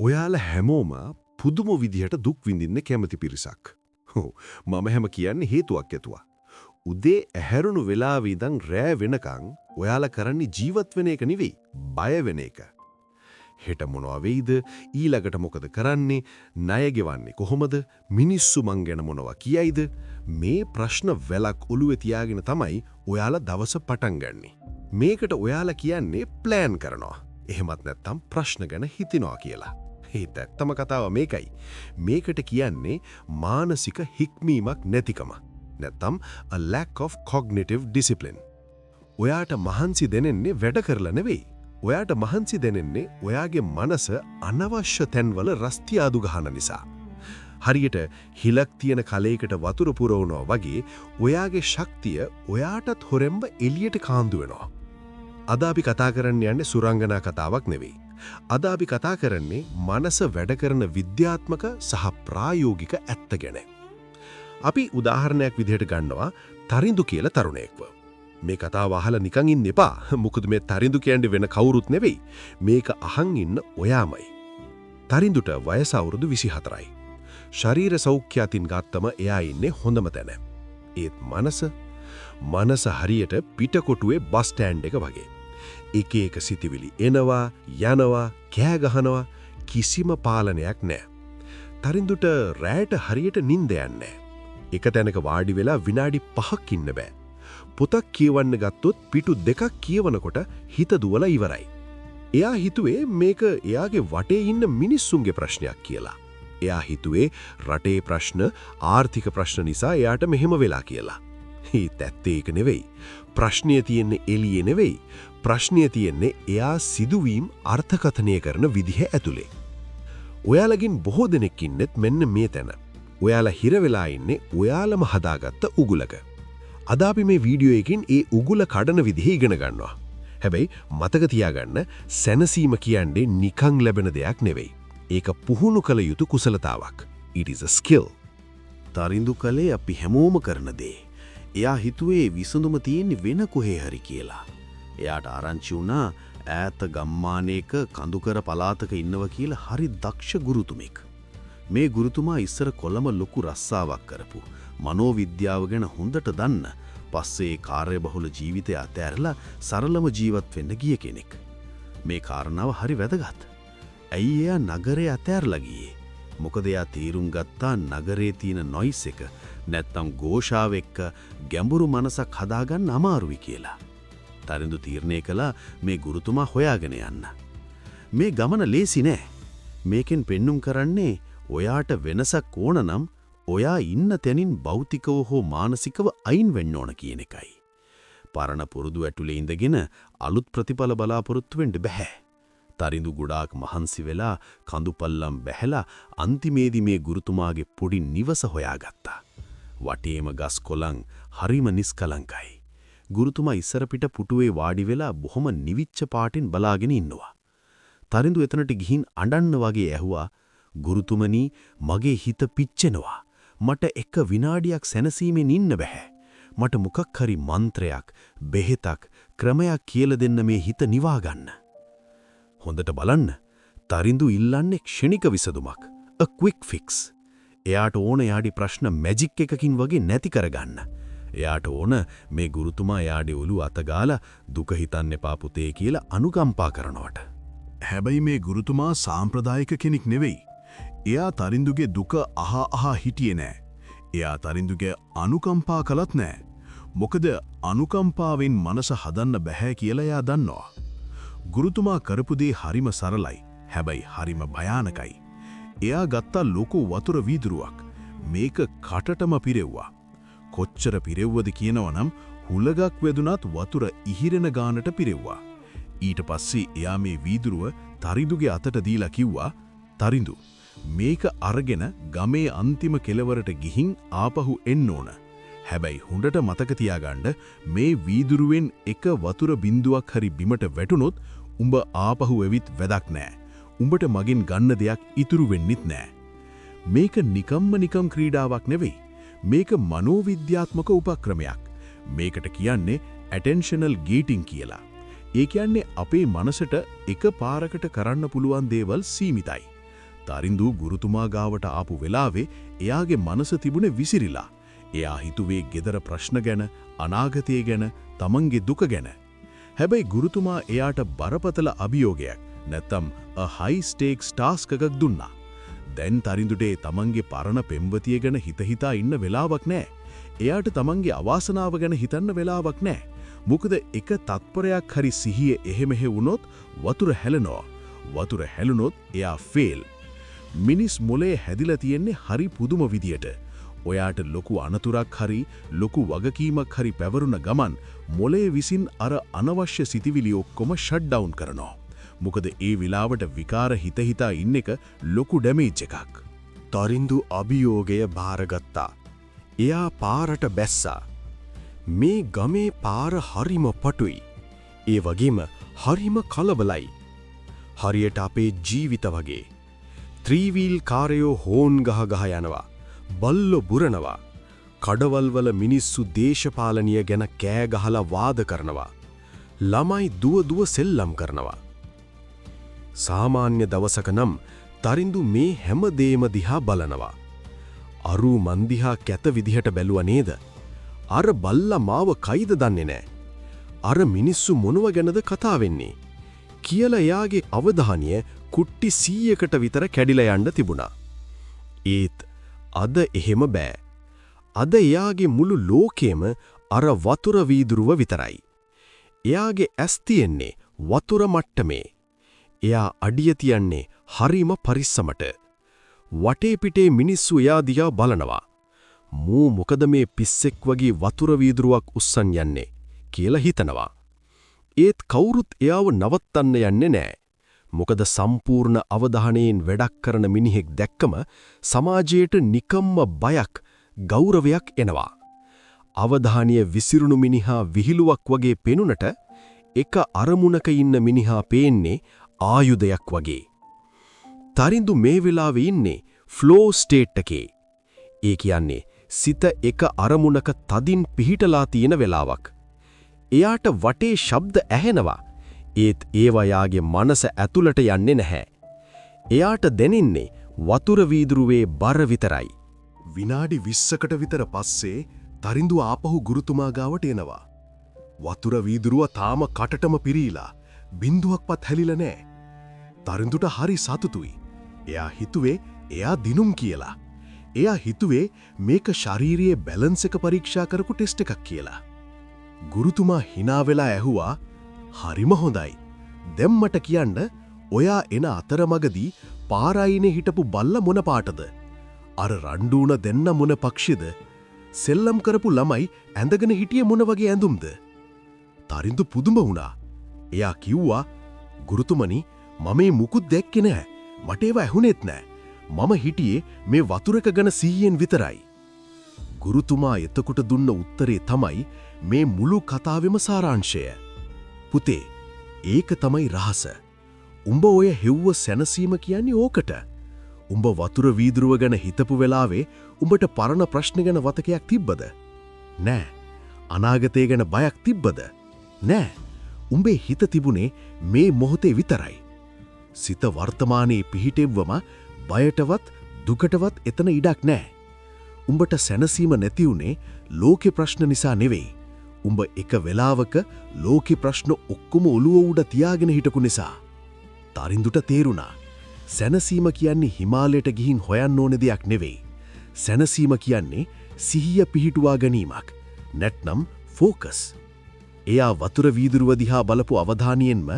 ඔයාලා හැමෝම පුදුම විදිහට දුක් විඳින්න කැමති පිරිසක්. ඔව් මම හැම කියන්නේ හේතුවක් ඇතුවා. උදේ ඇහැරුණු වෙලාවේ ඉඳන් රෑ වෙනකන් ඔයාලා කරන්නේ ජීවත් වෙන එක නෙවෙයි, බය වෙන එක. හෙට මොනවා වෙයිද? ඊළඟට මොකද කරන්නේ? ණය ගෙවන්නේ කොහොමද? මිනිස්සු මං ගැන මොනවා කියයිද? මේ ප්‍රශ්න වැලක් ඔළුවේ තියාගෙන තමයි ඔයාලා දවස පටන් ගන්නෙ. මේකට ඔයාලා කියන්නේ ප්ලෑන් කරනවා. එහෙමත් නැත්නම් ප්‍රශ්න ගැන හිතනවා කියලා. ඒත් ඇත්තම කතාව මේකයි. මේකට කියන්නේ මානසික හික්මීමක් නැතිකම. නැත්නම් a lack of cognitive discipline. ඔයාට මහන්සි දෙන්නේ වැඩ කරලා නෙවෙයි. ඔයාට මහන්සි දෙන්නේ ඔයාගේ මනස අනවශ්‍ය තැන්වල රස්ති ආදු ගහන නිසා. හරියට හිලක් තියෙන කලයකට වතුර පුරවනවා වගේ ඔයාගේ ශක්තිය ඔයාටත් හොරෙන්ම එළියට කාන්දු වෙනවා. අද අපි කතා කරන්න යන්නේ සුරංගනා කතාවක් නෙවෙයි. අද අපි කතා කරන්නේ මනස වැඩ කරන විද්‍යාත්මක සහ ප්‍රායෝගික ඇත්ත ගැන. අපි උදාහරණයක් විදිහට ගන්නවා තරිඳු කියලා තරුණයෙක්ව. මේ කතාව අහලා නිකන් ඉන්න එපා. මොකද මේ තරිඳු කියන්නේ වෙන කවුරුත් නෙවෙයි. මේක අහන් ඉන්න ඔයාමයි. තරිඳුට වයස අවුරුදු 24යි. ශරීර සෞඛ්‍ය අතින් ගත්තම එයා ඉන්නේ හොඳම තැන. ඒත් මනස හරියට පිටකොටුවේ බස් ස්ටෑන්ඩ් එක වගේ. එක එක සිතිවිලි එනවා, යනවා, කෑ ගහනවා, කිසිම පාලනයක් නැහැ. තරිඳුට රැයට හරියට නිින්ද යන්නේ. එක තැනක වාඩි වෙලා විනාඩි 5ක් ඉන්න බෑ. පොතක් කියවන්න ගත්තොත් පිටු 2ක් කියවනකොට හිත දුවලා ඉවරයි. එයා හිතුවේ මේක එයාගේ වටේ ඉන්න මිනිස්සුන්ගේ ප්‍රශ්නයක් කියලා. එයා හිතුවේ රටේ ප්‍රශ්න, ආර්ථික ප්‍රශ්න නිසා එයාට මෙහෙම වෙලා කියලා. ඒත් ඇත්තේ ඒක නෙවෙයි. ප්‍රශ්නය තියෙන්නේ එළියේ නෙවෙයි. ප්‍රශ්නය තියෙන්නේ එයා සිදුවීම් අර්ථකථනය කරන විදිහ ඇතුලේ. ඔයාලගින් බොහෝ දෙනෙක් ඉන්නෙත් මෙන්න මේ තැන. ඔයාලා හිර වෙලා ඉන්නේ ඔයාලම හදාගත්ත උගුලක. අද අපි මේ වීඩියෝ එකකින් ඒ උගුල කඩන විදිහ ඉගෙන ගන්නවා. හැබැයි මතක තියාගන්න සැනසීම කියන්නේ නිකන් ලැබෙන දෙයක් නෙවෙයි. ඒක පුහුණු කළ යුතු කුසලතාවක්. It is a skill. Tharindu කලේ අපි හැමෝම කරන දේ. එයා හිතුවේ විසඳුම තියෙන්නේ වෙන කොහේ හරි කියලා. එයාට ආරංචි වුණා ඈත ගම්මානයක කඳුකර පළාතක ඉන්නවා කියලා හරි දක්ෂ ගුරුතුමෙක්. මේ ගුරුතුමා ඉස්සර කොළඹ ලොකු රස්සාවක් කරපු, මනෝවිද්‍යාව ගැන හොඳට දන්න, පස්සේ කාර්යබහුල ජීවිතය අතහැරලා සරලම ජීවත් වෙන්න ගිය කෙනෙක්. මේ කාරණාව හරි වැදගත්. ඇයි එයා නගරේ අතහැරලා ගියේ? මොකද එයා තීරුම් ගත්තා නගරේ තියෙන නොයිස් එක නැත්තම් ഘോഷාව එක්ක ගැඹුරු මනසක් හදාගන්න අමාරුයි කියලා. තරිඳු තීරණය කළා මේ ගුරුතුමා හොයාගෙන යන්න. මේ ගමන ලේසි නෑ. මේකෙන් පෙන්눔 කරන්නේ ඔයාට වෙනසක් ඕන නම් ඔයා ඉන්න තැනින් භෞතිකව හෝ මානසිකව අයින් වෙන්න ඕන කියන එකයි. පරණ පුරුදු ඇතුලේ ඉඳගෙන අලුත් ප්‍රතිඵල බලාපොරොත්තු වෙන්න බෑ. තරිඳු ගොඩාක් මහන්සි වෙලා කඳුපල්ලම් බැහැලා අන්තිමේදී මේ ගුරුතුමාගේ පොඩි නිවස හොයාගත්තා. වටේම ගස් කොළන් හරිම නිස්කලංකයි. ගුරුතුමා ඉස්සර පිට පුටුවේ වාඩි වෙලා බොහොම නිවිච්ච පාටින් බලාගෙන ඉන්නවා. තරිඳු එතනට ගිහින් අඬන්න වගේ ඇහුවා, "ගුරුතුමනි, මගේ හිත පිච්චෙනවා. මට එක විනාඩියක් සැනසීමෙන් ඉන්න බෑ. මට මොකක් හරි මන්ත්‍රයක්, බෙහෙතක්, ක්‍රමයක් කියලා දෙන්න මේ හිත නිවා ගන්න." හොඳට බලන්න. තරිඳු ඉල්ලන්නේ ක්ෂණික විසඳුමක්. a quick fix. එයාට ඕන යාඩි ප්‍රශ්න මැජික් එකකින් වගේ නැති කරගන්න. එයාට ඕන මේ ගුරුතුමා යාඩි ඔලු අතගාලා දුක හිතන්න එපා පුතේ කියලා අනුකම්පා කරනවට. හැබැයි මේ ගුරුතුමා සාම්ප්‍රදායික කෙනෙක් නෙවෙයි. එයා තරිඳුගේ දුක අහා හිටියේ නෑ. එයා තරිඳුගේ අනුකම්පා කළත් නෑ. මොකද අනුකම්පාවෙන් මනස හදන්න බැහැ කියලා එයා දන්නවා. ගුරුතුමා කරපු දේ හරිම සරලයි. හැබැයි හරිම භයානකයි. එයා ගත්තා ලොකු වතුර වීදුරුවක්. මේක කටටම පිරෙව්වා. කොච්චර පිරෙව්වද කියනවනම් හුලගක් වැදුනත් වතුර ඉහිරෙන ගානට පිරෙව්වා. ඊට පස්සේ එයා මේ වීදුරුව තරිඳුගේ අතට දීලා කිව්වා, "තරිඳු, මේක අරගෙන ගමේ අන්තිම කෙළවරට ගිහින් ආපහු එන්න ඕන. හැබැයි හොඳට මතක තියාගන්න මේ වීදුරුවෙන් එක වතුර බින්දුවක් හරි බිමට වැටුනොත් උඹ ආපහු එවිත් වැඩක් නෑ. උඹට මගෙන් ගන්න දෙයක් ඉතුරු වෙන්නෙත් නෑ." මේක නිකම් ක්‍රීඩාවක් නෙවෙයි. මේක මනෝවිද්‍යාත්මක උපක්‍රමයක්. මේකට කියන්නේ ඇටෙන්ෂනල් ගේටින් කියලා. ඒ කියන්නේ අපේ මනසට එක පාරකට කරන්න පුළුවන් දේවල් සීමිතයි. තරින්දු ගුරුතුමා ගාවට ආපු වෙලාවේ එයාගේ මනස තිබුණේ විසිරිලා. එයා හිතුවේ ගෙදර ප්‍රශ්න ගැන, අනාගතය ගැන, තමන්ගේ දුක ගැන. හැබැයි ගුරුතුමා එයාට බරපතල අභියෝගයක් නැත්තම් a high stakes task එකක් දුන්නා. දැන් තරින්දුට තමන්ගේ පරණ පෙම්වතිය ගැන හිතා ඉන්න වෙලාවක් නෑ. එයාට තමන්ගේ අවාසනාව ගැන හිතන්න වෙලාවක් නෑ. මොකද එක තත්පරයක් හරි සිහිය එහෙමෙහෙ වුණොත් වතුර හැලෙනවා. වතුර හැලුනොත් එයා ෆේල්. මිනිස් මොලේ හැදිලා තියෙන්නේ හරි පුදුම විදියට. ඔයාට ලොකු අනතුරක් හරි ලොකු වගකීමක් හරි පැවරුණ ගමන් මොලේ විසින් අර අනවශ්‍ය සිතිවිලි ඔක්කොම ෂට් ඩවුන් කරනවා. මොකද ඒ විලාවට විකාර හිතා ඉන්න එක ලොකු ඩැමේජ් එකක්. තරින්දු අභියෝගය බාරගත්තා. එයා පාරට බැස්සා. මේ ගමේ පාර හරිම පටුයි. ඒ වගේම හරිම කලබලයි. හරියට අපේ ජීවිත වගේ. ත්‍රීවීල් කාරයෝ හෝන් ගහ යනවා. බල්ලො බුරනවා. කඩවල්වල මිනිස්සු දේශපාලනය ගැන කෑ ගහලා වාද කරනවා. ළමයි දුව සෙල්ලම් කරනවා. සාමාන්‍ය දවසක නම් තරින්දු මේ හැම දේම දිහා බලනවා. අරු මන්දිහා කැත විදිහට බැලුව නේද? අර බල්ලා මාව කයිද දන්නේ නෑ. අර මිනිස්සු මොනව ගැනද කතා වෙන්නේ? කියලා එයාගේ අවධානය කුට්ටි 100කට විතර කැඩිලා යන්න තිබුණා. ඒත් අද එහෙම බෑ. අද එයාගේ මුළු ලෝකෙම අර වතුර වීදුරුව විතරයි. එයාගේ ඇස් තියෙන්නේ වතුර මට්ටමේ. එයා අඩිය තියන්නේ හරිම පරිස්සමට. වටේ පිටේ මිනිස්සු එයා දිහා බලනවා. මූ මොකද මේ පිස්සෙක් වගේ වතුර වීදුරුවක් උස්සන් යන්නේ කියලා හිතනවා. ඒත් කවුරුත් එයාව නවත්තන්න යන්නේ නෑ. මොකද සම්පූර්ණ අවධානයෙන් වැඩක් කරන මිනිහෙක් දැක්කම සමාජයට නිකම්ම බයක්, ගෞරවයක් එනවා. අවධානය විසිරුණු මිනිහා විහිළුවක් වගේ පෙනුනට එක අරමුණක ඉන්න මිනිහා පේන්නේ ආයුධයක් වගේ. තරින්දු මේ වෙලාවේ ඉන්නේ ෆ්ලෝ ස්ටේට් එකේ. ඒ කියන්නේ සිත එක අරමුණක තදින් පිහිටලා තියෙන වෙලාවක්. එයාට වටේ ශබ්ද ඇහෙනවා. ඒත් ඒවා යාගේ මනස ඇතුළට යන්නේ නැහැ. එයාට දැනෙන්නේ වතුර වීදුරුවේ බර විතරයි. විනාඩි 20කට විතර පස්සේ තරින්දු ආපහු ගුරුතුමා ගාවට එනවා. වතුර වීදුරුව තාම කටටම පිරීලා බින්දුවක්වත් හැලිලා නෑ. තරින්දුට හරි සතුටුයි. එයා හිතුවේ එයා දිනුම් කියලා. එයා හිතුවේ මේක ශාරීරියේ බැලන්ස් එක පරීක්ෂා කරපු ටෙස්ට් එකක් කියලා. ගුරුතුමා hina වෙලා ඇහුවා, "හරිම හොඳයි. දැන් මට කියන්න ඔයා එන අතරමඟදී පාරායිනේ හිටපු බල්ල මොන පාටද? අර රණ්ඩුණ දෙන්න මොන පක්ෂිද? සෙල්ලම් කරපු ළමයි ඇඳගෙන හිටියේ මොන වගේ ඇඳුම්ද?" තරින්දු පුදුම වුණා. එයා කිව්වා, "ගුරුතුමනි, මම මේ මුකුත් දැක්කේ නෑ. මට ඒව ඇහුනේත් නෑ. මම හිටියේ මේ වතුරක ගැන 100න් විතරයි." ගුරුතුමා එතකොට දුන්න උත්තරේ තමයි මේ මුළු කතාවෙම සාරාංශය. "පුතේ, ඒක තමයි රහස. උඹ ඔය හෙව්ව සැනසීම කියන්නේ ඕකට. උඹ වතුර වීදුරුව ගැන හිතපු වෙලාවේ උඹට පරණ ප්‍රශ්න ගැන වතකයක් තිබ්බද? නෑ. අනාගතය ගැන බයක් තිබ්බද? නෑ. උඹේ හිත තිබුණේ මේ මොහොතේ විතරයි. සිත වර්තමානයේ පිහිටෙව්වම බයටවත් දුකටවත් එතන ඉඩක් නෑ. උඹට සැනසීම නැති උනේ ලෝකේ ප්‍රශ්න නිසා නෙවෙයි. උඹ එක වෙලාවක ලෝකේ ප්‍රශ්න ඔක්කොම ඔළුව උඩ තියාගෙන හිටපු නිසා." තරින්දුට තේරුණා. සැනසීම කියන්නේ හිමාලයට ගිහින් හොයන්න ඕන දෙයක් නෙවෙයි. සැනසීම කියන්නේ සිහිය පිහිටුවා ගැනීමක්. නැත්නම් ෆෝකස්. එයා වතුර වීදුරුව දිහා බලපු අවධානයෙන්ම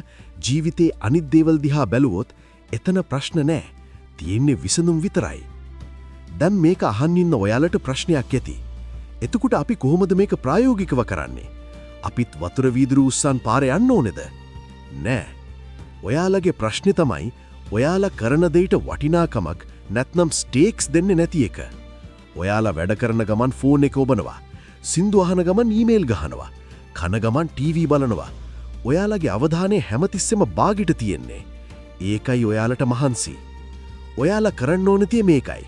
ජීවිතේ අනිත් දේවල් දිහා බැලුවොත් එතන ප්‍රශ්න නෑ. තියෙන්නේ විසඳුම් විතරයි. දැන් මේක අහන් ඉන්න ඔයාලට ප්‍රශ්නයක් ඇති. එතකොට අපි කොහොමද මේක ප්‍රායෝගිකව කරන්නේ? අපිත් වතුර වීදුරුව උස්සන් පාරේ යන්න ඕනේද? නෑ. ඔයාලගේ ප්‍රශ්නේ තමයි ඔයාලා කරන දෙයට වටිනාකමක් නැත්නම් ස්ටේක්ස් දෙන්නේ නැති එක. ඔයාලා වැඩ කරන ගමන් ෆෝන් එක ඔබනවා. සින්දු අහන ගමන් ඊමේල් ගහනවා. කන ගමන් ටීවී බලනවා. ඔයාලගේ අවධානය හැමතිස්සෙම බාගෙට තියෙන්නේ. ඒකයි ඔයාලට මහන්සි. ඔයාලා කරන්න ඕන තිය මේකයි.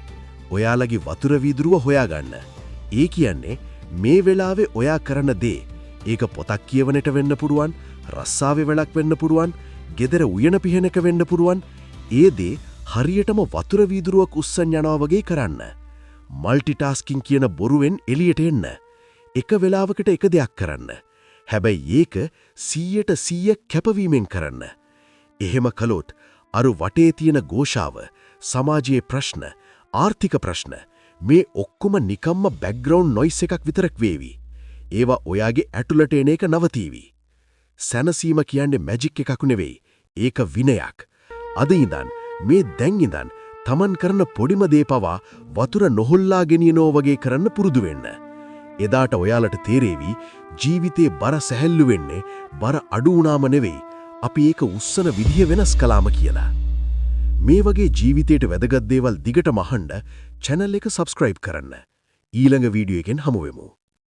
ඔයාලගේ වතුර වීදුරුව හොයාගන්න. ඒ කියන්නේ මේ වෙලාවේ ඔයා කරන දේ. ඒක පොතක් කියවනට වෙන්න පුරුවන්, රස්සාවේ වැඩක් වෙන්න පුරුවන්, ගෙදර උයන පිහනක වෙන්න පුරුවන්. ඒ දේ හරියටම වතුර වීදුරුවක් උස්සන් යනවා වගේ කරන්න. මල්ටිටාස්කින් කියන බොරුවෙන් එළියට එන්න. එක වෙලාවකට එක දෙයක් කරන්න. හැබැයි ඒක 100% කැපවීමෙන් කරන්න. එහෙම කළොත් අර වටේ තියෙන ഘോഷාව, සමාජයේ ප්‍රශ්න, ආර්ථික ප්‍රශ්න මේ ඔක්කොම නිකම්ම බෑග්ග්‍රවුන්ඩ් නොයිස් එකක් විතරක් වේවි. ඒවා ඔයාගේ ඇතුළට එන එක නවතීවි. සැනසීම කියන්නේ මැජික් එකක් නෙවෙයි. ඒක විනයක්. අද ඉඳන් මේ දැන් ඉඳන් තමන් කරන පොඩිම දේ පවා වතුර නොහොල්ලා ගෙනියනෝ වගේ කරන්න පුරුදු වෙන්න. එදාට ඔයාලට තේරෙවි ජීවිතේ බර සැහැල්ලු වෙන්නේ බර අඩු වුණාම නෙවෙයි. අපි ඒක උස්සන විදිය වෙනස් කළාම කියලා. මේ වගේ ජීවිතයට වැදගත් දේවල් දිගටම අහන්න channel එක subscribe කරන්න. ඊළඟ වීඩියෝ එකෙන් හමු වෙමු.